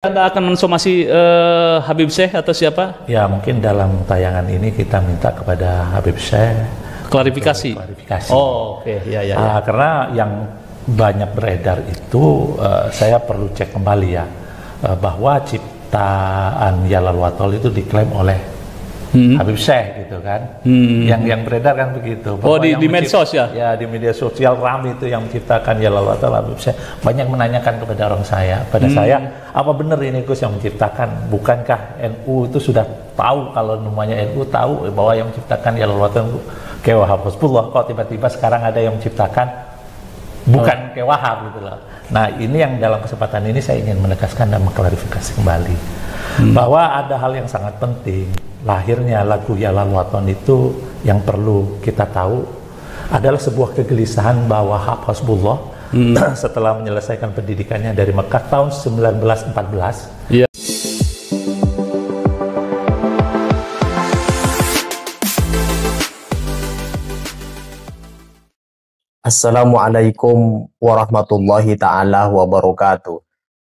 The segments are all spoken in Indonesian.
Anda akan mensomasi Habib Syekh atau siapa? Ya, mungkin dalam tayangan ini kita minta kepada Habib Syekh klarifikasi. Oh, oke. Ya. Karena yang banyak beredar itu saya perlu cek kembali ya, bahwa ciptaan Yalal Watol itu diklaim oleh Habib Syekh gitu kan. Yang beredar kan begitu. Oh, di medsos ya? Ya, di media sosial ramai itu yang menciptakan Yalal Watol Habib Syekh. Banyak menanyakan kepada orang saya, saya, apa benar ini Gus yang menciptakan? Bukankah NU itu sudah tahu, kalau namanya NU tahu bahwa yang menciptakan Yalal Watol Kiai Wahab Hizbullah, kok tiba-tiba sekarang ada yang menciptakan bukan Kiai Wahab gitu loh. Nah, ini yang dalam kesempatan ini saya ingin menegaskan dan mengklarifikasi kembali bahwa ada hal yang sangat penting. Lahirnya lagu Yalal Watol itu yang perlu kita tahu adalah sebuah kegelisahan bahwa Wahab Hizbullah setelah menyelesaikan pendidikannya dari Mekah tahun 1914. Yeah. Assalamualaikum warahmatullahi ta'ala wabarakatuh.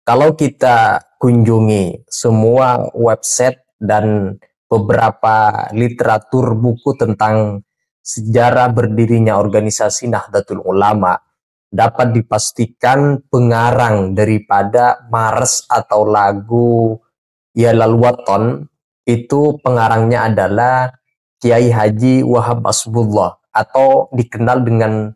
Kalau kita kunjungi semua website dan beberapa literatur buku tentang sejarah berdirinya organisasi Nahdlatul Ulama, dapat dipastikan pengarang daripada Mars atau lagu Yalal Watol itu pengarangnya adalah Kiai Haji Wahab Hizbullah atau dikenal dengan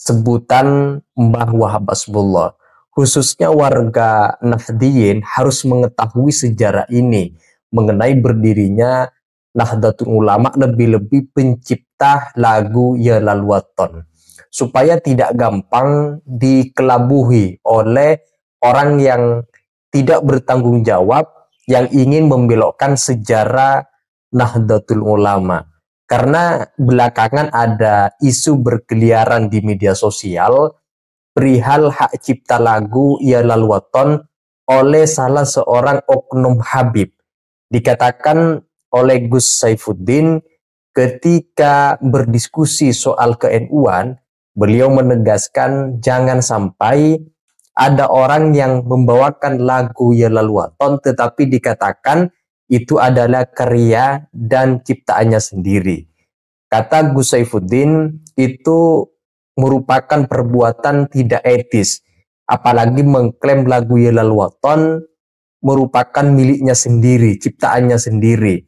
sebutan Mbah Wahab Hizbullah. Khususnya warga Nahdliyin harus mengetahui sejarah ini mengenai berdirinya Nahdlatul Ulama, lebih-lebih pencipta lagu Yalal Watol, supaya tidak gampang dikelabuhi oleh orang yang tidak bertanggung jawab yang ingin membelokkan sejarah Nahdlatul Ulama. Karena belakangan ada isu berkeliaran di media sosial perihal hak cipta lagu Yalal Watol oleh salah seorang oknum Habib. Dikatakan oleh Gus Saifuddin ketika berdiskusi soal ke-NU-an, beliau menegaskan jangan sampai ada orang yang membawakan lagu Yalal Watol tetapi dikatakan itu adalah karya dan ciptaannya sendiri. Kata Gus Saifuddin, itu merupakan perbuatan tidak etis, apalagi mengklaim lagu Yalal Watol merupakan miliknya sendiri, ciptaannya sendiri,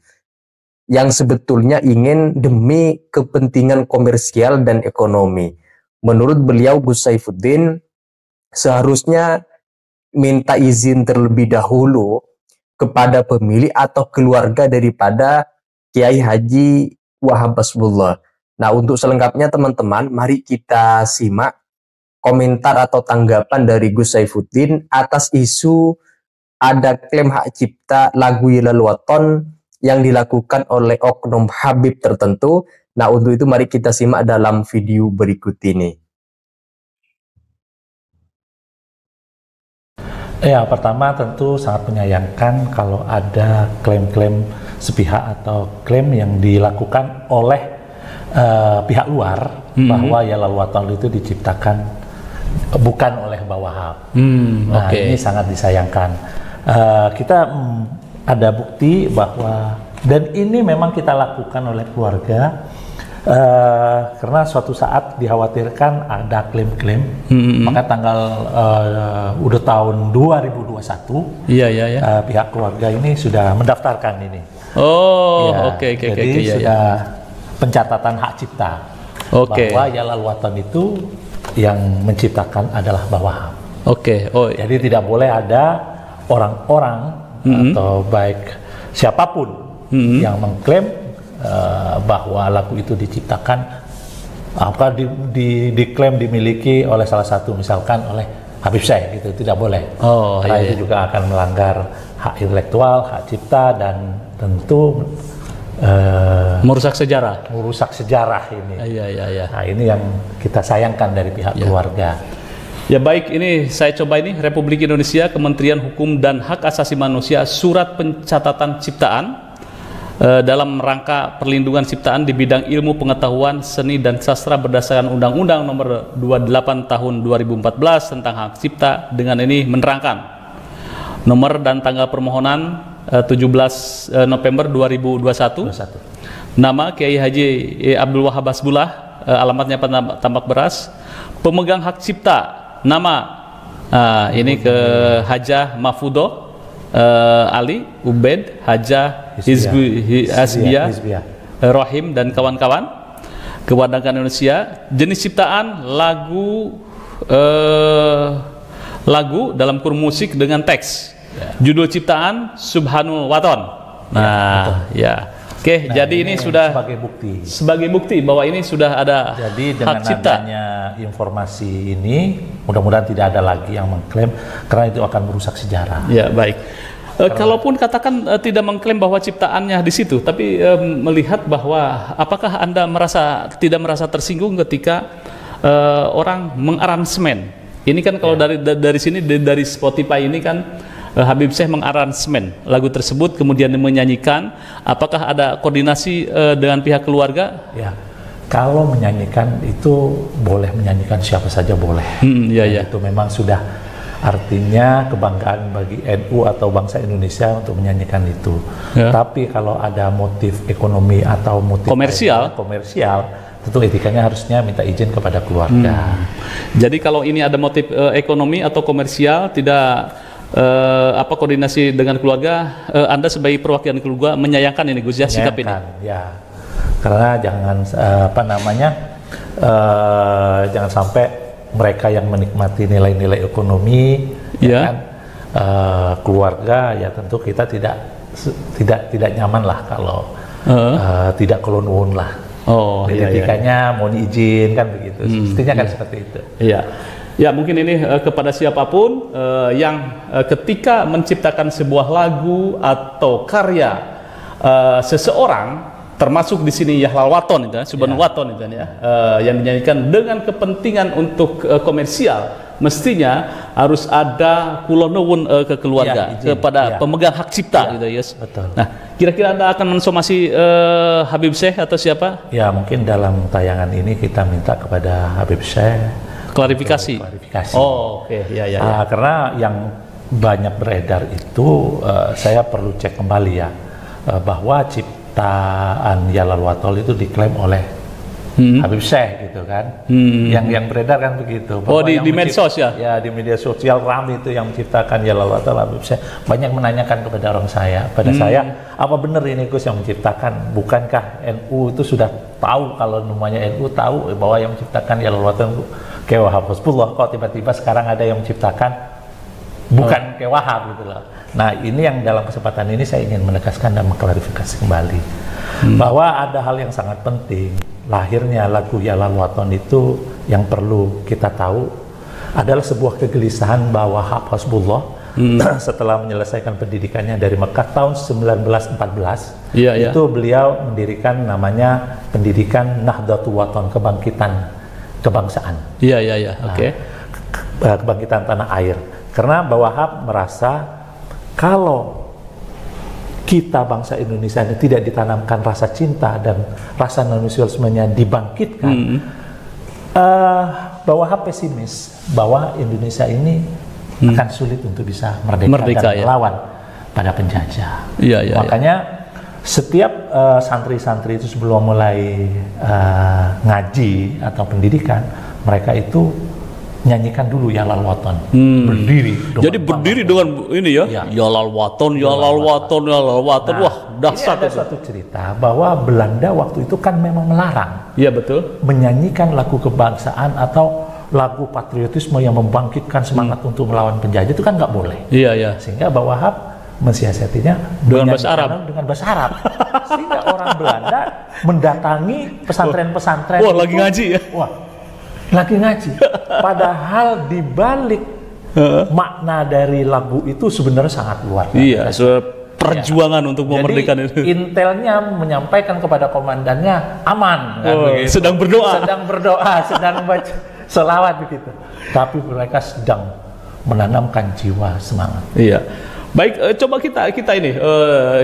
yang sebetulnya ingin demi kepentingan komersial dan ekonomi. Menurut beliau, Gus Saifuddin seharusnya minta izin terlebih dahulu kepada pemilik atau keluarga daripada Kiai Haji Wahab Hizbullah. Nah, untuk selengkapnya teman-teman, mari kita simak komentar atau tanggapan dari Gus Saifuddin atas isu ada klaim hak cipta lagu Yalal Watol yang dilakukan oleh oknum Habib tertentu. Nah, untuk itu mari kita simak dalam video berikut ini. Ya, pertama tentu sangat menyayangkan kalau ada klaim-klaim sepihak atau klaim yang dilakukan oleh pihak luar bahwa Yalal Watol itu diciptakan bukan oleh Mbah Wahab. Nah, ini sangat disayangkan. Kita ada bukti bahwa, dan ini memang kita lakukan oleh keluarga karena suatu saat dikhawatirkan ada klaim-klaim, maka tanggal udah tahun 2021 pihak keluarga ini sudah mendaftarkan ini. Jadi sudah pencatatan hak cipta bahwa Yalal Watol itu yang menciptakan adalah Mbah Wahab. Jadi tidak boleh ada orang-orang atau baik siapapun yang mengklaim bahwa lagu itu diciptakan diklaim dimiliki oleh salah satu, misalkan oleh Habib Syekh, gitu, tidak boleh. Karena itu juga akan melanggar hak intelektual, hak cipta, dan tentu merusak sejarah. Ini. Nah, ini yang kita sayangkan dari pihak keluarga. Ya baik, ini saya coba ini Republik Indonesia, Kementerian Hukum dan Hak Asasi Manusia, surat pencatatan ciptaan dalam rangka perlindungan ciptaan di bidang ilmu pengetahuan, seni dan sastra berdasarkan Undang-Undang Nomor 28 Tahun 2014 tentang hak cipta. Dengan ini menerangkan Nomor dan tanggal permohonan 17 November 2021. Nama Kiai Haji Abdul Wahab Hasbullah, alamatnya Tambak Beras. Pemegang hak cipta, nama ini ke Hajah Mahfudoh Ali Ubed Hajah Hizbiyah Rohim dan kawan-kawan. Kewarganegaraan Indonesia. Jenis ciptaan lagu dalam kurung musik dengan teks. Judul ciptaan Subhanul Waton. Nah, ya. Oke, jadi ini sudah sebagai bukti bahwa ini sudah ada jadi hak dengan cipta. adanya informasi ini, mudah-mudahan tidak ada lagi yang mengklaim, karena itu akan merusak sejarah. Ya, baik. Kalaupun katakan tidak mengklaim bahwa ciptaannya di situ, tapi melihat bahwa apakah Anda tidak merasa tersinggung ketika orang mengaransemen? Ini kan kalau dari sini dari Spotify ini kan Habib Syekh mengaransemen lagu tersebut kemudian menyanyikan. Apakah ada koordinasi dengan pihak keluarga? Ya, kalau menyanyikan itu boleh, menyanyikan siapa saja boleh. Itu memang sudah artinya kebanggaan bagi NU atau bangsa Indonesia untuk menyanyikan itu. Tapi kalau ada motif ekonomi atau motif komersial, tentu etikanya harusnya minta izin kepada keluarga. Jadi kalau ini ada motif ekonomi atau komersial, tidak koordinasi dengan keluarga, Anda sebagai perwakilan keluarga menyayangkan ini Gus ya, sikap ini? Ya, karena jangan jangan sampai mereka yang menikmati nilai-nilai ekonomi, keluarga, ya tentu kita tidak nyaman lah kalau tidak kelonwon lah. Etikanya mohon izin kan begitu. Mestinya kan seperti itu. Iya. Ya, mungkin ini kepada siapapun yang ketika menciptakan sebuah lagu atau karya seseorang, termasuk di sini Yahlal Waton itu, Subhanul Waton itu yang dinyanyikan dengan kepentingan untuk komersial, mestinya harus ada kulonowun ke keluarga, kepada pemegang hak cipta gitu, yes. Betul. Nah, kira-kira Anda akan mensomasi Habib Syekh atau siapa? Ya, mungkin dalam tayangan ini kita minta kepada Habib Syekh klarifikasi. Oh, oke. Ya. Karena yang banyak beredar itu saya perlu cek kembali ya, bahwa ciptaan Yahlal Waton itu diklaim oleh Habib Syekh gitu kan. Yang beredar kan begitu. Di medsos ya? Ya, di media sosial ramai itu yang menciptakan Yahlal Waton Habib Syekh. Banyak menanyakan kepada saya, apa benar ini Gus yang menciptakan? Bukankah NU itu sudah tahu, kalau namanya NU tahu bahwa yang menciptakan Yahlal Waton Kiai Wahab Hasbullah, kok tiba-tiba sekarang ada yang menciptakan bukan Kiai Wahab gitu loh. Nah, ini yang dalam kesempatan ini saya ingin menegaskan dan mengklarifikasi kembali bahwa ada hal yang sangat penting. Lahirnya lagu Yahlal Waton itu yang perlu kita tahu adalah sebuah kegelisahan bahwa Wahab Hasbullah setelah menyelesaikan pendidikannya dari Mekah tahun 1914, itu beliau mendirikan namanya pendidikan Nahdlatul Waton, kebangkitan kebangsaan. Oke. Kebangkitan tanah air. Karena Mbah Wahab merasa kalau kita bangsa Indonesia ini tidak ditanamkan rasa cinta dan rasa nasionalismenya dibangkitkan, Mbah Wahab pesimis bahwa Indonesia ini akan sulit untuk bisa merdeka dan melawan pada penjajah. Makanya setiap santri-santri itu sebelum mulai ngaji atau pendidikan, mereka itu nyanyikan dulu Yahlal Waton, berdiri. Jadi berdiri dengan ini Yahlal Waton. Wah, dahsyat. Ini ada suatu cerita bahwa Belanda waktu itu kan memang melarang. Iya, betul. Menyanyikan lagu kebangsaan atau lagu patriotisme yang membangkitkan semangat untuk melawan penjajah itu kan nggak boleh. Sehingga Mbah Wahab mensiasatinya dengan bahasa Arab, sehingga orang Belanda mendatangi pesantren-pesantren. Wah, lagi ngaji ya? Wah, lagi ngaji. Padahal dibalik makna dari lagu itu sebenarnya sangat luar biasa. Perjuangan untuk memerdekakan itu. Intelnya menyampaikan kepada komandannya aman, sedang berdoa, sedang baca selawat begitu. Tapi mereka sedang menanamkan jiwa semangat. Baik, coba kita ini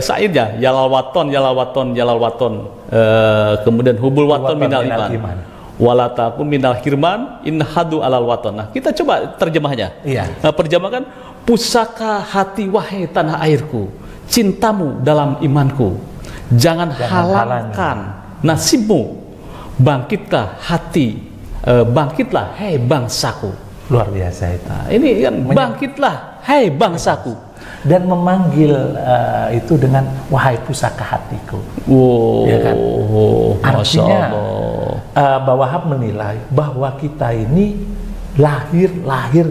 Said ya, Yahlal Waton, kemudian Hubul Waton minal iman, walatakum minal hirman inhadu alal waton. Nah, kita coba terjemahnya. Nah, perjemahkan pusaka hati wahai tanah airku, cintamu dalam imanku, jangan halangkan nasibmu, bangkitlah hati, bangkitlah hei bangsaku. Luar biasa itu. Nah, ini kan bangkitlah hei bangsaku, dan memanggil itu dengan wahai pusaka hatiku. Wow, Ya kan? Artinya Allah. Mbak Wahab menilai bahwa kita ini lahir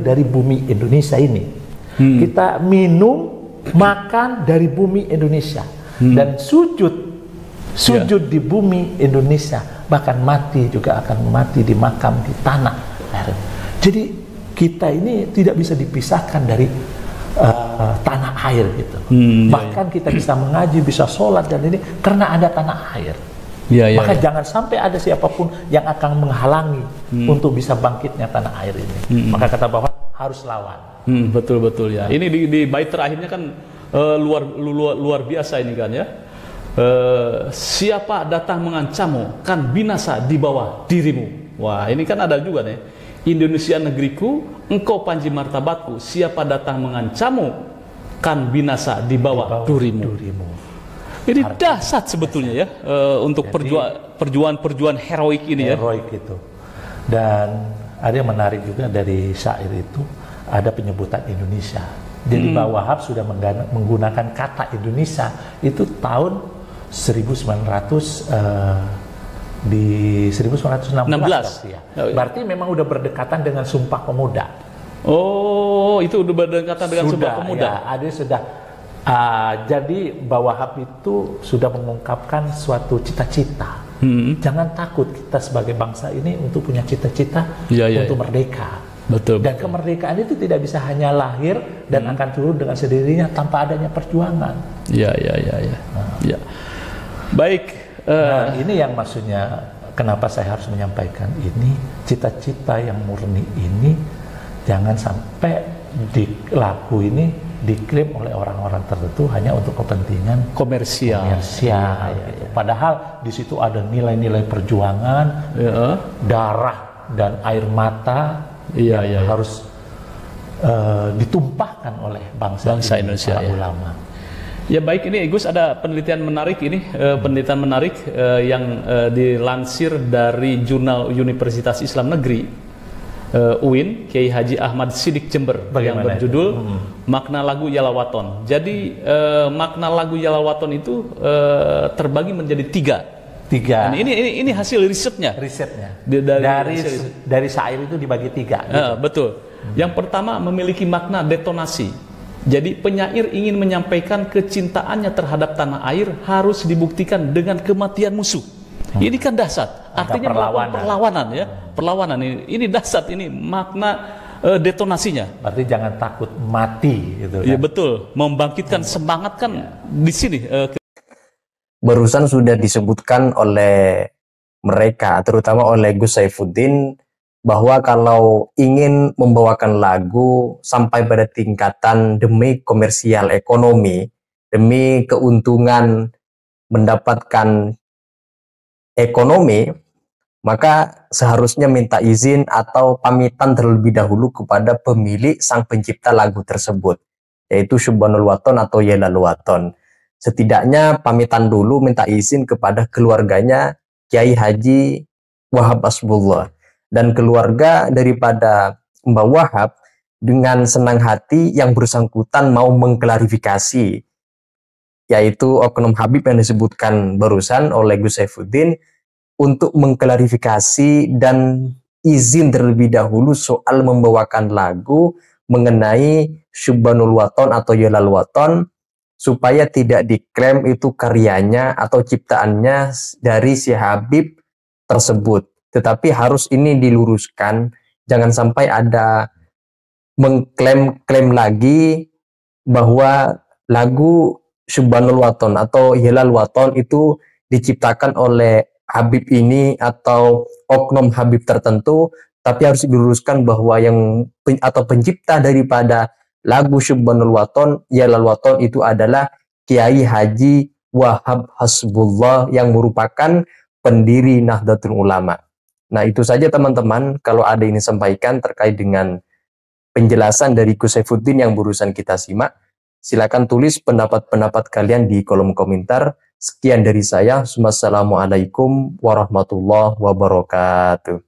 dari bumi Indonesia ini. Kita minum, makan dari bumi Indonesia, dan sujud di bumi Indonesia, bahkan mati juga akan mati di makam di tanah air. Jadi kita ini tidak bisa dipisahkan dari tanah air gitu. Bahkan kita bisa mengaji, bisa sholat dan ini karena ada tanah air. Maka jangan sampai ada siapapun yang akan menghalangi untuk bisa bangkitnya tanah air ini. Maka kata bahwa harus lawan. Betul ya. Ini di bait terakhirnya kan luar biasa ini kan ya. Siapa datang mengancammu kan binasa di bawah dirimu. Wah, ini kan ada juga nih. Indonesia negeriku, engkau panji martabatku. Siapa datang mengancammu kan binasa di bawah durimu. Ini dahsyat sebetulnya ya, untuk perjuangan heroik ini ya. Heroik itu. Dan ada yang menarik juga dari syair itu, ada penyebutan Indonesia. Jadi Mbak Wahab sudah menggunakan kata Indonesia itu tahun 1916 ya. Berarti memang udah berdekatan dengan Sumpah Pemuda. Oh, itu udah berdekatan dengan Sumpah Pemuda. Ya, ada sudah. Jadi Mbak Wahab itu sudah mengungkapkan suatu cita-cita. Jangan takut, kita sebagai bangsa ini untuk punya cita-cita untuk merdeka. Betul. Dan kemerdekaan itu tidak bisa hanya lahir dan akan turun dengan sendirinya tanpa adanya perjuangan. Ya. Baik. Ini yang maksudnya kenapa saya harus menyampaikan ini, cita-cita yang murni ini jangan sampai diklaim oleh orang-orang tertentu hanya untuk kepentingan komersial. Gitu. Padahal di situ ada nilai-nilai perjuangan, darah dan air mata yang harus ditumpahkan oleh bangsa Indonesia, ulama. Ya baik, ini Gus ada penelitian menarik ini, yang dilansir dari Jurnal Universitas Islam Negeri UIN, Kiai Haji Ahmad Siddiq Jember. Yang berjudul Makna Lagu Yalawaton. Jadi makna lagu Yalawaton itu terbagi menjadi tiga. Nah, ini hasil risetnya. Dari syair itu dibagi tiga. Gitu. Betul. Yang pertama memiliki makna detonasi. Jadi penyair ingin menyampaikan kecintaannya terhadap tanah air harus dibuktikan dengan kematian musuh. Ini kan dahsyat. Artinya perlawanan ini dahsyat, ini makna detonasinya. Berarti jangan takut mati gitu kan. Iya betul, membangkitkan semangat kan di sini. Barusan sudah disebutkan oleh mereka, terutama oleh Gus Saifuddin, bahwa kalau ingin membawakan lagu sampai pada tingkatan demi komersial ekonomi, demi keuntungan mendapatkan ekonomi, maka seharusnya minta izin atau pamitan terlebih dahulu kepada pemilik sang pencipta lagu tersebut, yaitu Subhanul Waton atau Yelal Waton. Setidaknya pamitan dulu, minta izin kepada keluarganya Kiai Haji Wahab Hasbullah. Dan keluarga daripada Mbak Wahab dengan senang hati yang bersangkutan mau mengklarifikasi, yaitu oknum Habib yang disebutkan barusan oleh Gus Saifuddin, untuk mengklarifikasi dan izin terlebih dahulu soal membawakan lagu mengenai Subhanul Waton atau Yelal Waton, supaya tidak diklaim itu karyanya atau ciptaannya dari si Habib tersebut. Tetapi harus ini diluruskan, jangan sampai ada mengklaim lagi bahwa lagu Subhanul Waton atau Yelal Waton itu diciptakan oleh Habib ini atau oknum Habib tertentu, tapi harus diluruskan bahwa yang atau pencipta daripada lagu Subhanul Waton, Yelal Waton itu adalah Kiai Haji Wahab Hasbullah yang merupakan pendiri Nahdlatul Ulama. Nah itu saja teman-teman, kalau ada ini sampaikan terkait dengan penjelasan dari Gus Saifuddin yang barusan kita simak. Silakan tulis pendapat-pendapat kalian di kolom komentar. Sekian dari saya. Wassalamualaikum warahmatullahi wabarakatuh.